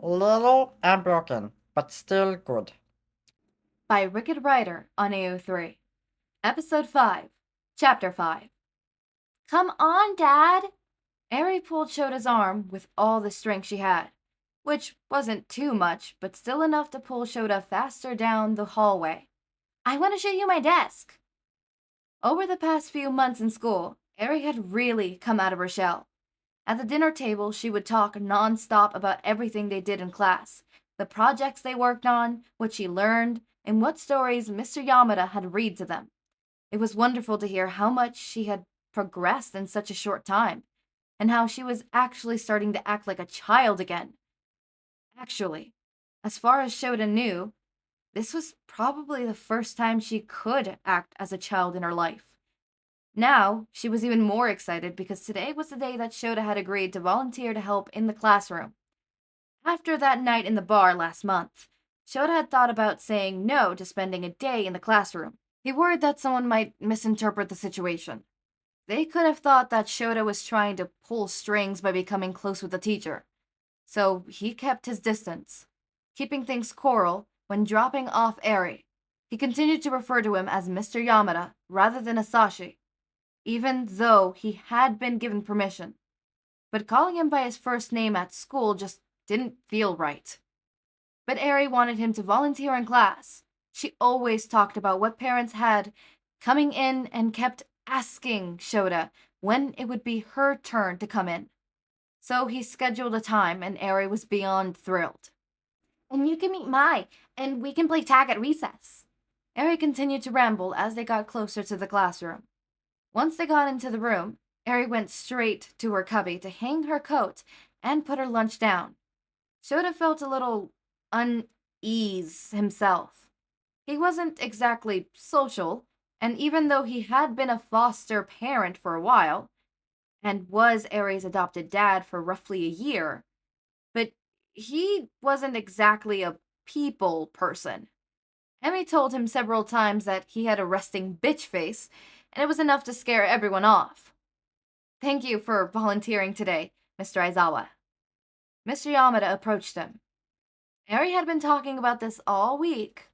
Little and broken, but still good. By Wicked Writer on AO3. Episode 5, Chapter 5. Come on, Dad! Eri pulled Shota's arm with all the strength she had, which wasn't too much, but still enough to pull Shouta faster down the hallway. I want to show you my desk. Over the past few months in school, Eri had really come out of her shell. At the dinner table, she would talk non-stop about everything they did in class, the projects they worked on, what she learned, and what stories Mr. Yamada had read to them. It was wonderful to hear how much she had progressed in such a short time, and how she was actually starting to act like a child again. Actually, as far as Shota knew, this was probably the first time she could act as a child in her life. Now, she was even more excited because today was the day that Shota had agreed to volunteer to help in the classroom. After that night in the bar last month, Shota had thought about saying no to spending a day in the classroom. He worried that someone might misinterpret the situation. They could have thought that Shota was trying to pull strings by becoming close with the teacher. So he kept his distance, keeping things choral when dropping off Eri. He continued to refer to him as Mr. Yamada rather than Hizashi, even though he had been given permission. But calling him by his first name at school just didn't feel right. But Eri wanted him to volunteer in class. She always talked about what parents had coming in and kept asking Shota when it would be her turn to come in. So he scheduled a time, and Eri was beyond thrilled. And you can meet Mai, and we can play tag at recess. Eri continued to ramble as they got closer to the classroom. Once they got into the room, Eri went straight to her cubby to hang her coat and put her lunch down. Shota felt a little unease himself. He wasn't exactly social, and even though he had been a foster parent for a while, and was Eri's adopted dad for roughly a year, but he wasn't exactly a people person. Emmy told him several times that he had a resting bitch face, and it was enough to scare everyone off. Thank you for volunteering today, Mr. Aizawa. Mr. Yamada approached him. Eri had been talking about this all week.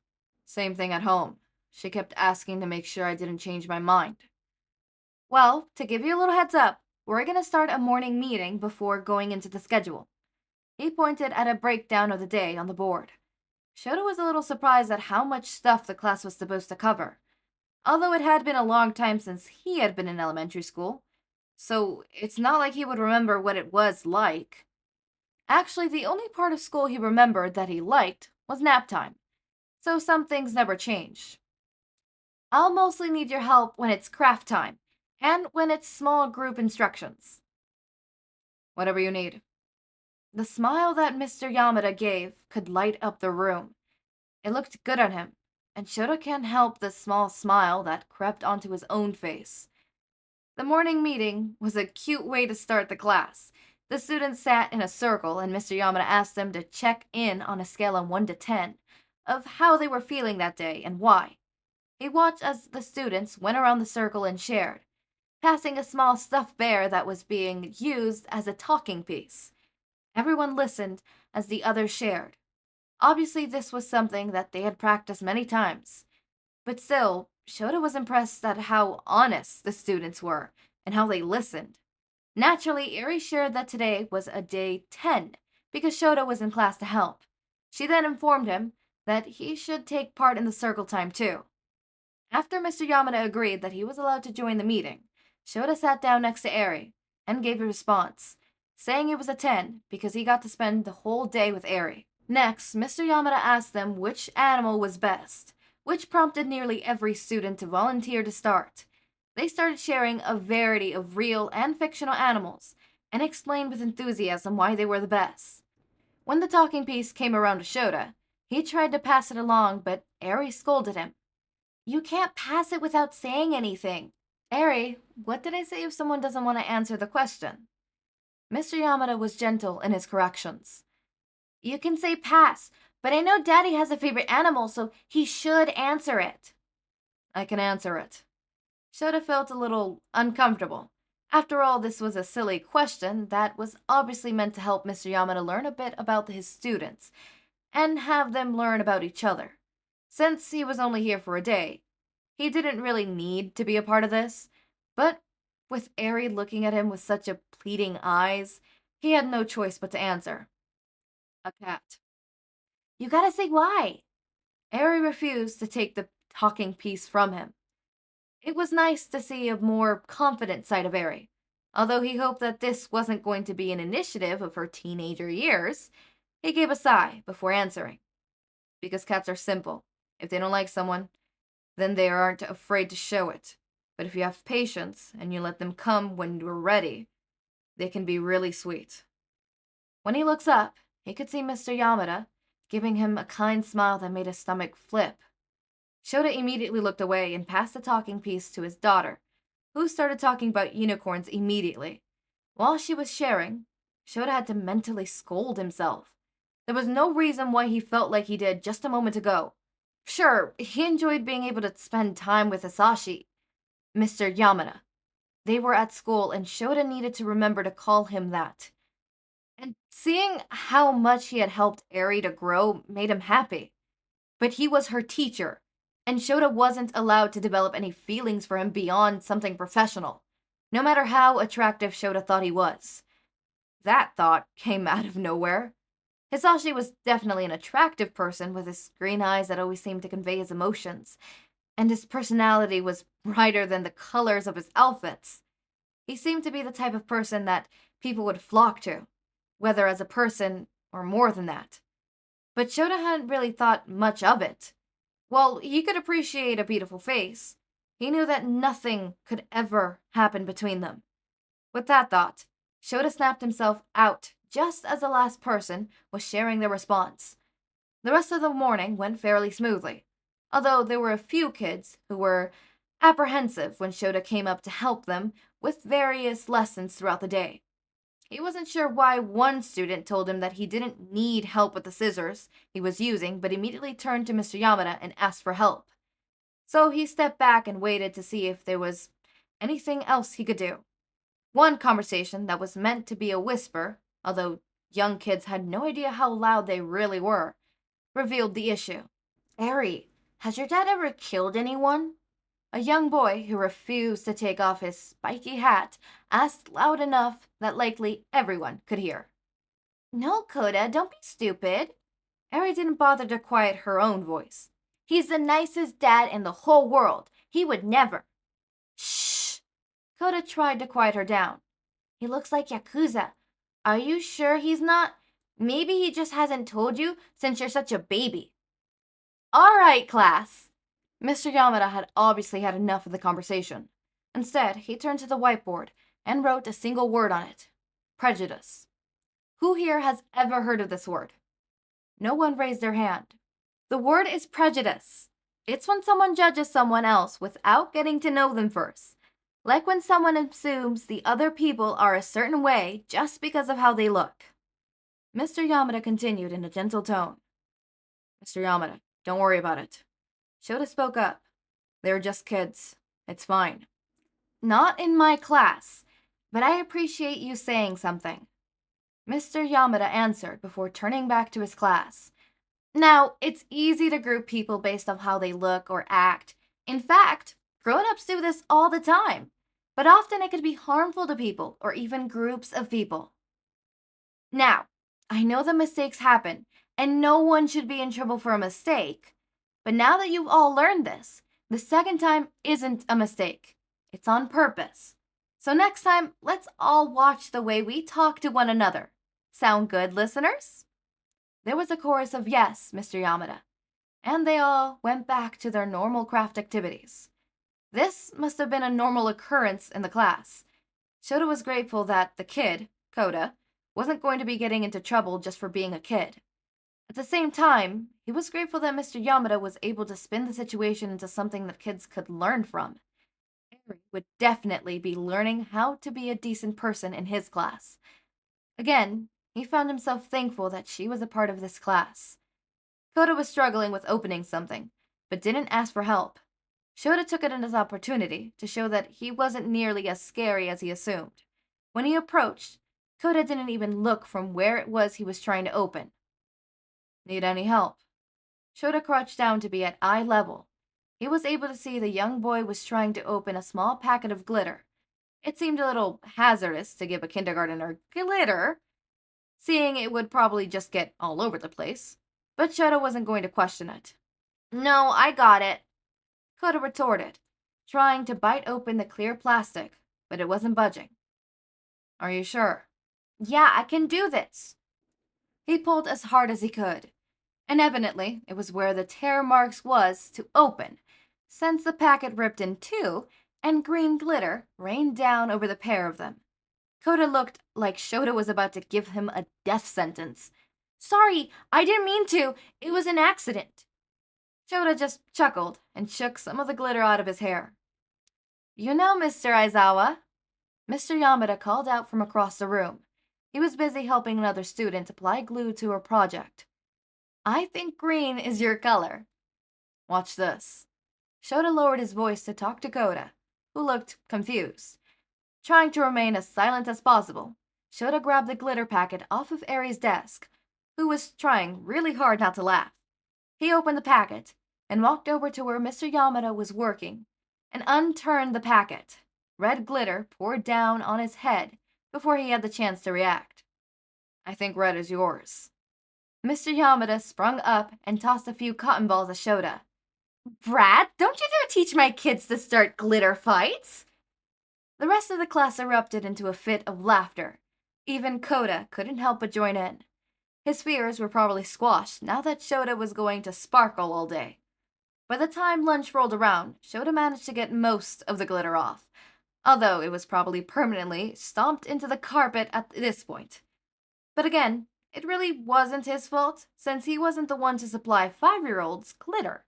Same thing at home. She kept asking to make sure I didn't change my mind. Well, to give you a little heads up, we're going to start a morning meeting before going into the schedule. He pointed at a breakdown of the day on the board. Shota was a little surprised at how much stuff the class was supposed to cover, although it had been a long time since he had been in elementary school, so it's not like he would remember what it was like. Actually, the only part of school he remembered that he liked was nap time, so some things never changed. I'll mostly need your help when it's craft time, and when it's small group instructions. Whatever you need. The smile that Mr. Yamada gave could light up the room. It looked good on him, and Shota can't help the small smile that crept onto his own face. The morning meeting was a cute way to start the class. The students sat in a circle, and Mr. Yamada asked them to check in on a scale of 1 to 10 of how they were feeling that day and why. He watched as the students went around the circle and shared, passing a small stuffed bear that was being used as a talking piece. Everyone listened as the others shared. Obviously, this was something that they had practiced many times. But still, Shota was impressed at how honest the students were and how they listened. Naturally, Eri shared that today was a day 10 because Shota was in class to help. She then informed him that he should take part in the circle time too. After Mr. Yamada agreed that he was allowed to join the meeting, Shota sat down next to Eri and gave a response, saying it was a 10 because he got to spend the whole day with Eri. Next, Mr. Yamada asked them which animal was best, which prompted nearly every student to volunteer to start. They started sharing a variety of real and fictional animals and explained with enthusiasm why they were the best. When the talking piece came around to Shota, he tried to pass it along, but Eri scolded him. You can't pass it without saying anything. Eri, what did I say if someone doesn't want to answer the question? Mr. Yamada was gentle in his corrections. You can say pass, but I know Daddy has a favorite animal, so he should answer it. I can answer it. Shota felt a little uncomfortable, After all, this was a silly question that was obviously meant to help Mr. Yamada learn a bit about his students and have them learn about each other. Since he was only here for a day, he didn't really need to be a part of this, but with Eri looking at him with such a pleading eyes, he had no choice but to answer. A cat. You gotta say why. Eri refused to take the talking piece from him. It was nice to see a more confident side of Eri. Although he hoped that this wasn't going to be an initiative of her teenager years, he gave a sigh before answering. Because cats are simple. If they don't like someone, then they aren't afraid to show it. But if you have patience and you let them come when you're ready, they can be really sweet. When he looks up, he could see Mr. Yamada, giving him a kind smile that made his stomach flip. Shouta immediately looked away and passed the talking piece to his daughter, who started talking about unicorns immediately. While she was sharing, Shouta had to mentally scold himself. There was no reason why he felt like he did just a moment ago. Sure, he enjoyed being able to spend time with Hizashi, Mr. Yamada. They were at school, and Shouta needed to remember to call him that. And seeing how much he had helped Eri to grow made him happy. But he was her teacher, and Shouta wasn't allowed to develop any feelings for him beyond something professional, no matter how attractive Shouta thought he was. That thought came out of nowhere. Hisashi was definitely an attractive person with his green eyes that always seemed to convey his emotions, and his personality was brighter than the colors of his outfits. He seemed to be the type of person that people would flock to, whether as a person or more than that. But Shouta hadn't really thought much of it. While he could appreciate a beautiful face, he knew that nothing could ever happen between them. With that thought, Shouta snapped himself out just as the last person was sharing their response. The rest of the morning went fairly smoothly, although there were a few kids who were apprehensive when Shouta came up to help them with various lessons throughout the day. He wasn't sure why one student told him that he didn't need help with the scissors he was using, but immediately turned to Mr. Yamada and asked for help. So he stepped back and waited to see if there was anything else he could do. One conversation that was meant to be a whisper, although young kids had no idea how loud they really were, revealed the issue. Eri, has your dad ever killed anyone? A young boy who refused to take off his spiky hat asked loud enough that likely everyone could hear. No, Coda, don't be stupid. Eri didn't bother to quiet her own voice. He's the nicest dad in the whole world. He would never. Shh! Coda tried to quiet her down. He looks like Yakuza. Are you sure he's not? Maybe he just hasn't told you since you're such a baby. All right, class. Mr. Yamada had obviously had enough of the conversation. Instead, he turned to the whiteboard and wrote a single word on it. Prejudice. Who here has ever heard of this word? No one raised their hand. The word is prejudice. It's when someone judges someone else without getting to know them first. Like when someone assumes the other people are a certain way just because of how they look. Mr. Yamada continued in a gentle tone. Mr. Yamada, don't worry about it. Shouta spoke up. They're just kids. It's fine. Not in my class, but I appreciate you saying something. Mr. Yamada answered before turning back to his class. Now, it's easy to group people based on how they look or act. In fact, grown-ups do this all the time. But often it could be harmful to people or even groups of people. Now, I know that mistakes happen, and no one should be in trouble for a mistake. But now that you've all learned this, the second time isn't a mistake. It's on purpose. So next time, let's all watch the way we talk to one another. Sound good, listeners? There was a chorus of yes, Mr. Yamada, and they all went back to their normal craft activities. This must have been a normal occurrence in the class. Shouta was grateful that the kid, Koda, wasn't going to be getting into trouble just for being a kid. At the same time, he was grateful that Mr. Yamada was able to spin the situation into something that kids could learn from. Eri would definitely be learning how to be a decent person in his class. Again, he found himself thankful that she was a part of this class. Koda was struggling with opening something, but didn't ask for help. Shouta took it as an opportunity to show that he wasn't nearly as scary as he assumed. When he approached, Kota didn't even look from where it was he was trying to open. Need any help? Shouta crouched down to be at eye level. He was able to see the young boy was trying to open a small packet of glitter. It seemed a little hazardous to give a kindergartner glitter, seeing it would probably just get all over the place. But Shouta wasn't going to question it. No, I got it, Kota retorted, trying to bite open the clear plastic, but it wasn't budging. Are you sure? Yeah, I can do this. He pulled as hard as he could, and evidently it was where the tear marks was to open, since the packet ripped in two and green glitter rained down over the pair of them. Kota looked like Shouta was about to give him a death sentence. Sorry, I didn't mean to. It was an accident. Shouta just chuckled and shook some of the glitter out of his hair. You know, Mr. Aizawa, Mr. Yamada called out from across the room. He was busy helping another student apply glue to her project. I think green is your color. Watch this. Shouta lowered his voice to talk to Kota, who looked confused. Trying to remain as silent as possible, Shouta grabbed the glitter packet off of Eri's desk, who was trying really hard not to laugh. He opened the packet and walked over to where Mr. Yamada was working and unturned the packet. Red glitter poured down on his head before he had the chance to react. I think red is yours. Mr. Yamada sprung up and tossed a few cotton balls at Shouta. Brad, don't you dare teach my kids to start glitter fights! The rest of the class erupted into a fit of laughter. Even Kota couldn't help but join in. His fears were probably squashed now that Shouta was going to sparkle all day. By the time lunch rolled around, Shouta managed to get most of the glitter off, although it was probably permanently stomped into the carpet at this point. But again, it really wasn't his fault, since he wasn't the one to supply 5-year-olds glitter.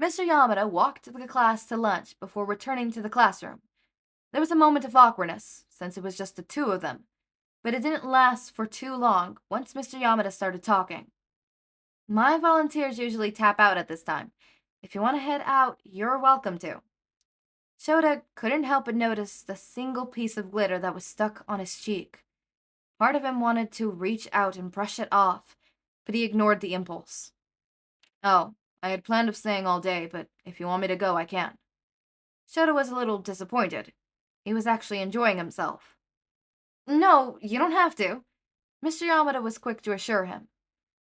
Mr. Yamada walked the class to lunch before returning to the classroom. There was a moment of awkwardness, since it was just the two of them, but it didn't last for too long once Mr. Yamada started talking. My volunteers usually tap out at this time. If you want to head out, you're welcome to. Shouta couldn't help but notice the single piece of glitter that was stuck on his cheek. Part of him wanted to reach out and brush it off, but he ignored the impulse. Oh, I had planned of staying all day, but if you want me to go, I can. Shouta was a little disappointed. He was actually enjoying himself. No, you don't have to. Mr. Yamada was quick to assure him.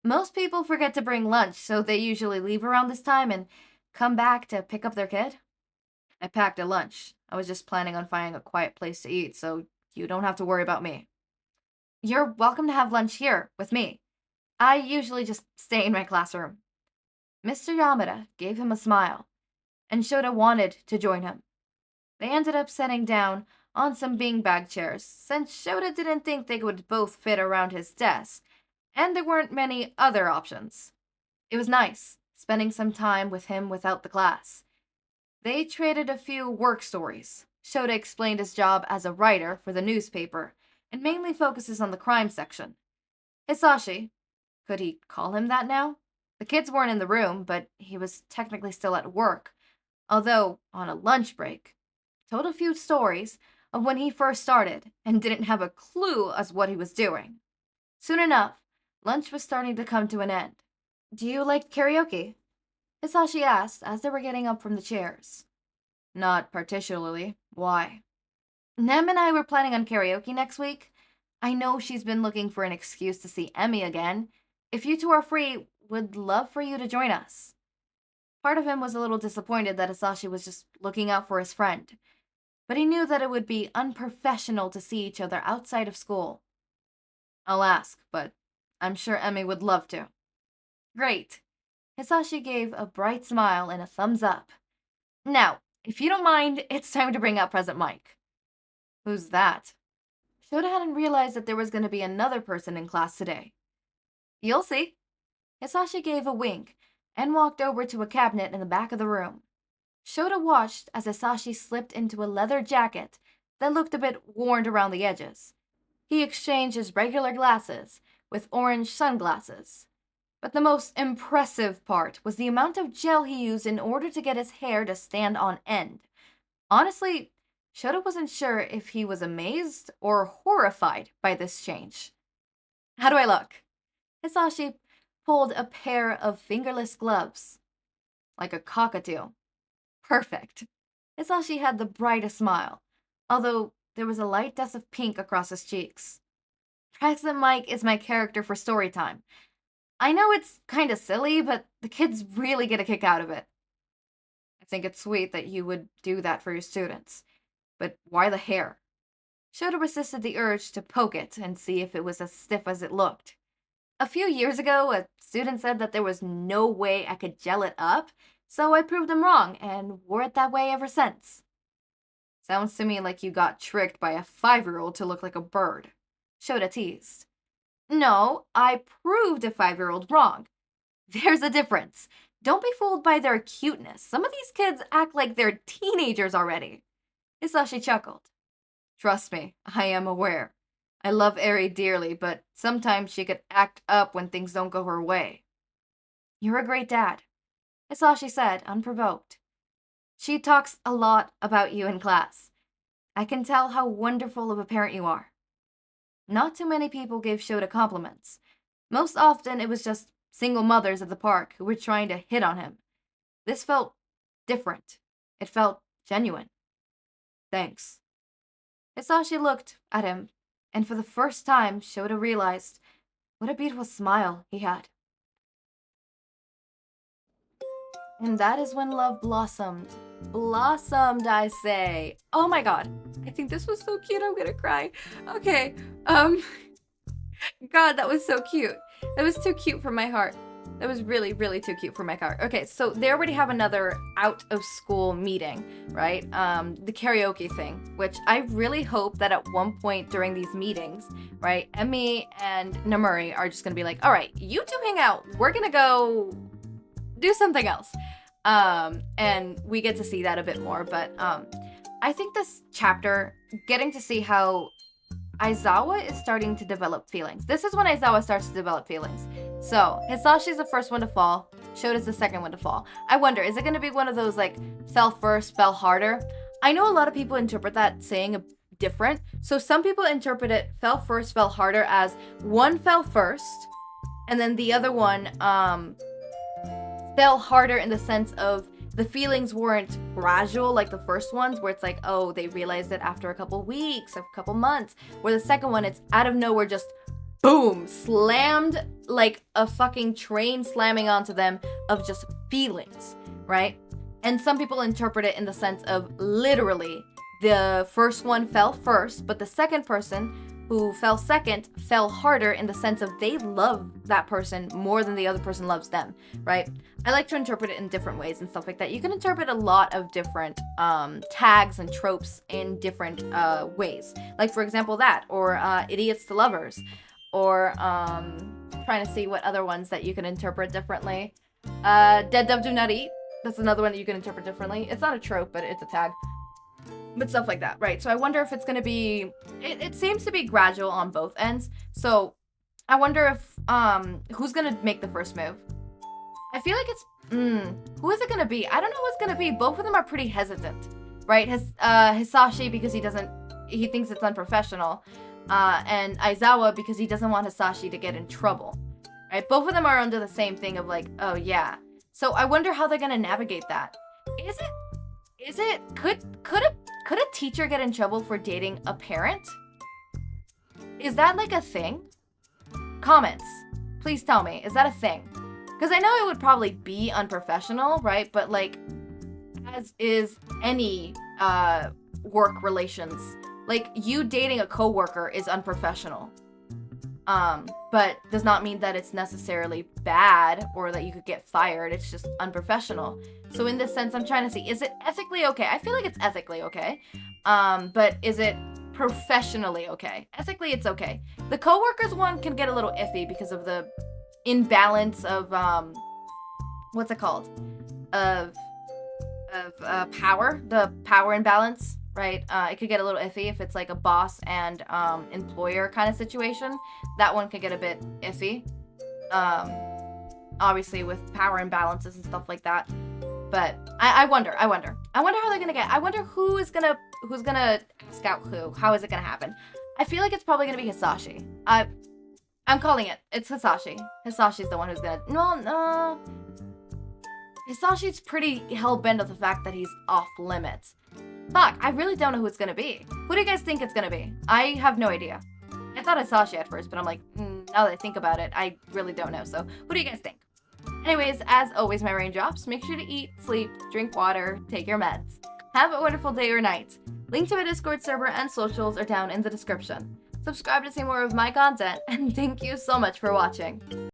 Most people forget to bring lunch, so they usually leave around this time and come back to pick up their kid. I packed a lunch. I was just planning on finding a quiet place to eat, so you don't have to worry about me. You're welcome to have lunch here, with me. I usually just stay in my classroom. Mr. Yamada gave him a smile, and Shouta wanted to join him. They ended up sitting down on some beanbag chairs, since Shouta didn't think they would both fit around his desk, and there weren't many other options. It was nice, spending some time with him without the class. They traded a few work stories. Shouta explained his job as a writer for the newspaper, and mainly focuses on the crime section. Hizashi, could he call him that now? The kids weren't in the room, but he was technically still at work, although on a lunch break. Told a few stories of when he first started and didn't have a clue as what he was doing. Soon enough, lunch was starting to come to an end. Do you like karaoke? Hizashi asked as they were getting up from the chairs. Not particularly. Why? Nem and I were planning on karaoke next week. I know she's been looking for an excuse to see Emmy again. If you two are free, would love for you to join us. Part of him was a little disappointed that Hizashi was just looking out for his friend, but he knew that it would be unprofessional to see each other outside of school. I'll ask, but I'm sure Emmy would love to. Great. Hizashi gave a bright smile and a thumbs up. Now, if you don't mind, it's time to bring out Present Mike. Who's that? Shouta hadn't realized that there was going to be another person in class today. You'll see. Hizashi gave a wink and walked over to a cabinet in the back of the room. Shouta watched as Hizashi slipped into a leather jacket that looked a bit worn around the edges. He exchanged his regular glasses with orange sunglasses. But the most impressive part was the amount of gel he used in order to get his hair to stand on end. Honestly, Shouta wasn't sure if he was amazed or horrified by this change. How do I look? Hizashi pulled a pair of fingerless gloves. Like a cockatiel. Perfect. Hizashi had the brightest smile, although there was a light dust of pink across his cheeks. President Mike is my character for story time. I know it's kinda silly, but the kids really get a kick out of it. I think it's sweet that you would do that for your students. But why the hair? Shouta resisted the urge to poke it and see if it was as stiff as it looked. A few years ago, a student said that there was no way I could gel it up, so I proved them wrong and wore it that way ever since. Sounds to me like you got tricked by a 5-year-old to look like a bird. Shouta teased. No, I proved a 5-year-old wrong. There's a difference. Don't be fooled by their cuteness. Some of these kids act like they're teenagers already. Hizashi chuckled. Trust me, I am aware. I love Eri dearly, but sometimes she could act up when things don't go her way. You're a great dad, Hizashi said, unprovoked. She talks a lot about you in class. I can tell how wonderful of a parent you are. Not too many people gave Shouta compliments. Most often it was just single mothers at the park who were trying to hit on him. This felt different. It felt genuine. Thanks. Hizashi looked at him, and for the first time Shouta realized what a beautiful smile he had. And that is when love blossomed. Blossomed, I say. Oh my god. I think this was so cute, I'm gonna cry. Okay, God, that was so cute. That was too cute for my heart. That was really, really too cute for my heart. Okay, so they already have another out-of-school meeting, right? The karaoke thing, which I really hope that at one point during these meetings, right, Emmy and Namuri are just gonna be like, all right, you two hang out. We're gonna go do something else. And we get to see that a bit more, but I think this chapter, getting to see how Aizawa is starting to develop feelings. This is when Aizawa starts to develop feelings. So, Hisashi's the first one to fall, Shota's the second one to fall. I wonder, is it going to be one of those, like, fell first, fell harder? I know a lot of people interpret that saying different. So some people interpret it fell first, fell harder as one fell first, and then the other one fell harder in the sense of the feelings weren't gradual like the first ones, where it's like, oh, they realized it after a couple weeks, a couple months. Where the second one, it's out of nowhere, just boom, slammed like a fucking train slamming onto them of just feelings, right? And some people interpret it in the sense of literally the first one fell first, but the second person who fell second fell harder in the sense of they love that person more than the other person loves them, right? I like to interpret it in different ways and stuff like that. You can interpret a lot of different tags and tropes in different ways. Like, for example, that, or idiots to lovers, or trying to see what other ones that you can interpret differently. Dead dove do not eat. That's another one that you can interpret differently. It's not a trope, but it's a tag. But stuff like that, right? So I wonder if it's going to be... It seems to be gradual on both ends. So I wonder if... who's going to make the first move? I feel like it's... who is it going to be? I don't know what's going to be. Both of them are pretty hesitant, right? Hizashi, because he thinks it's unprofessional. And Aizawa, because he doesn't want Hizashi to get in trouble. Right? Both of them are under the same thing of like, oh yeah. So I wonder how they're going to navigate that. Could a teacher get in trouble for dating a parent? Is that like a thing? Comments. Please tell me, is that a thing? Because I know it would probably be unprofessional, right? But like, as is any work relations. Like, you dating a coworker is unprofessional. But does not mean that it's necessarily bad or that you could get fired. It's just unprofessional. So in this sense, I'm trying to see, is it ethically okay? I feel like it's ethically okay. But is it professionally okay? Ethically, it's okay. The coworkers one can get a little iffy because of the imbalance of, what's it called? Of power. The power imbalance. Right? It could get a little iffy if it's like a boss and employer kind of situation. That one could get a bit iffy. obviously with power imbalances and stuff like that. But I wonder how they're gonna get. I wonder who's gonna scout who. How is it gonna happen? I feel like it's probably gonna be Hizashi. I'm calling it. It's Hizashi. Hisashi's the one who's gonna. No. Hisashi's pretty hell-bent of the fact that he's off limits. Fuck, I really don't know who it's gonna be. Who do you guys think it's gonna be? I have no idea. I thought Hizashi at first, but I'm like, now that I think about it, I really don't know. So, what do you guys think? Anyways, as always, my raindrops, make sure to eat, sleep, drink water, take your meds. Have a wonderful day or night. Link to my Discord server and socials are down in the description. Subscribe to see more of my content, and thank you so much for watching.